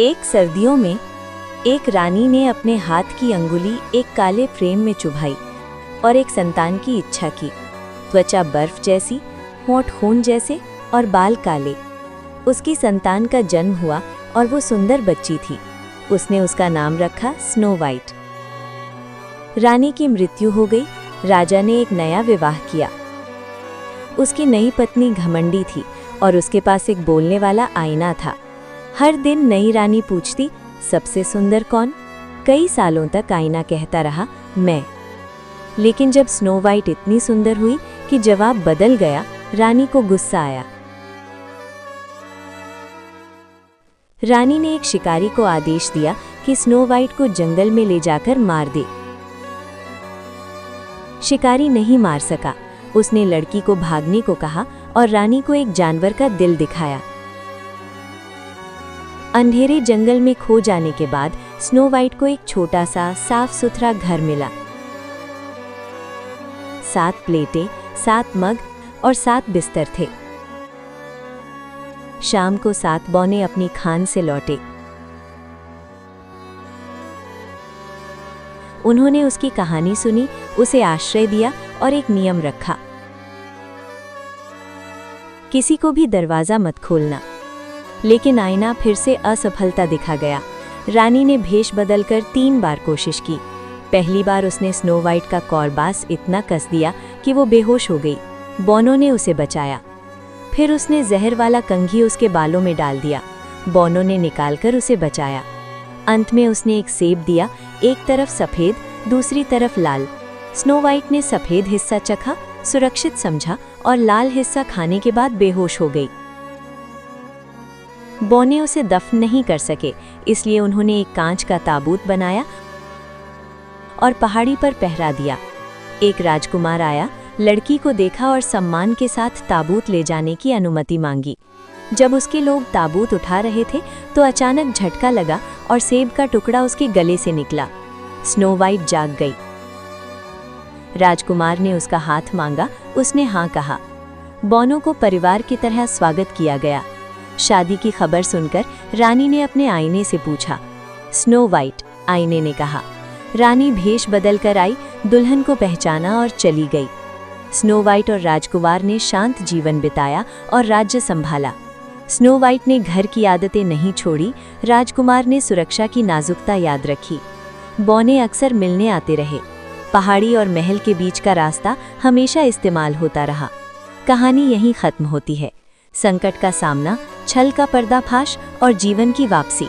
एक सर्दियों में एक रानी ने अपने हाथ की अंगुली एक काले फ्रेम में चुभाई और एक संतान की इच्छा की। त्वचा बर्फ जैसी, होंठ खून जैसे और बाल काले। उसकी संतान का जन्म हुआ और वो सुंदर बच्ची थी। उसने उसका नाम रखा स्नो वाइट। रानी की मृत्यु हो गई। राजा ने एक नया विवाह किया। उसकी नई पत्नी घमंडी थी और उसके पास एक बोलने वाला आईना था। हर दिन नई रानी पूछती, सबसे सुंदर कौन? कई सालों तक आईना कहता रहा, मैं। लेकिन जब स्नो वाइट इतनी सुंदर हुई कि जवाब बदल गया, रानी को गुस्सा आया। रानी ने एक शिकारी को आदेश दिया कि स्नो वाइट को जंगल में ले जाकर मार दे। शिकारी नहीं मार सका। उसने लड़की को भागने को कहा और रानी को एक जानवर का दिल दिखाया। अंधेरे जंगल में खो जाने के बाद स्नो वाइट को एक छोटा सा साफ सुथरा घर मिला। 7 प्लेटें, 7 मग और 7 बिस्तर थे। शाम को 7 बौने अपनी खान से लौटे। उन्होंने उसकी कहानी सुनी, उसे आश्रय दिया और एक नियम रखा, किसी को भी दरवाजा मत खोलना। लेकिन आईना फिर से असफलता दिखा गया। रानी ने भेष बदलकर 3 बार कोशिश की। पहली बार उसने स्नो वाइट का कौरबास इतना कस दिया कि वो बेहोश हो गई। बोनो ने उसे बचाया। फिर उसने जहर वाला कंघी उसके बालों में डाल दिया। बोनो ने निकालकर उसे बचाया। अंत में उसने एक सेब दिया, एक तरफ सफ़ेद, दूसरी तरफ लाल। स्नो वाइट ने सफ़ेद हिस्सा चखा, सुरक्षित समझा और लाल हिस्सा खाने के बाद बेहोश हो गई। बोने उसे दफन नहीं कर सके, इसलिए उन्होंने एक कांच का ताबूत बनाया और पहाड़ी पर पहरा दिया। एक राजकुमार आया, लड़की को देखा और सम्मान के साथ ताबूत ले जाने की अनुमति मांगी। जब उसके लोग ताबूत उठा रहे थे तो अचानक झटका लगा और सेब का टुकड़ा उसके गले से निकला। स्नो वाइट जाग गई। राजकुमार ने उसका हाथ मांगा, उसने हाँ कहा। बोनो को परिवार की तरह स्वागत किया गया। शादी की खबर सुनकर रानी ने अपने आईने से पूछा, स्नो वाइट? आईने ने कहा। रानी भेष बदल कर आई, दुल्हन को पहचाना और चली गई। स्नो वाइट और राजकुमार ने शांत जीवन बिताया और राज्य संभाला। स्नो वाइट ने घर की आदतें नहीं छोड़ी, राजकुमार ने सुरक्षा की नाजुकता याद रखी। बोने अक्सर मिलने आते रहे। पहाड़ी और महल के बीच का रास्ता हमेशा इस्तेमाल होता रहा। कहानी यहीं खत्म होती है। संकट का सामना, छल का पर्दाफाश और जीवन की वापसी।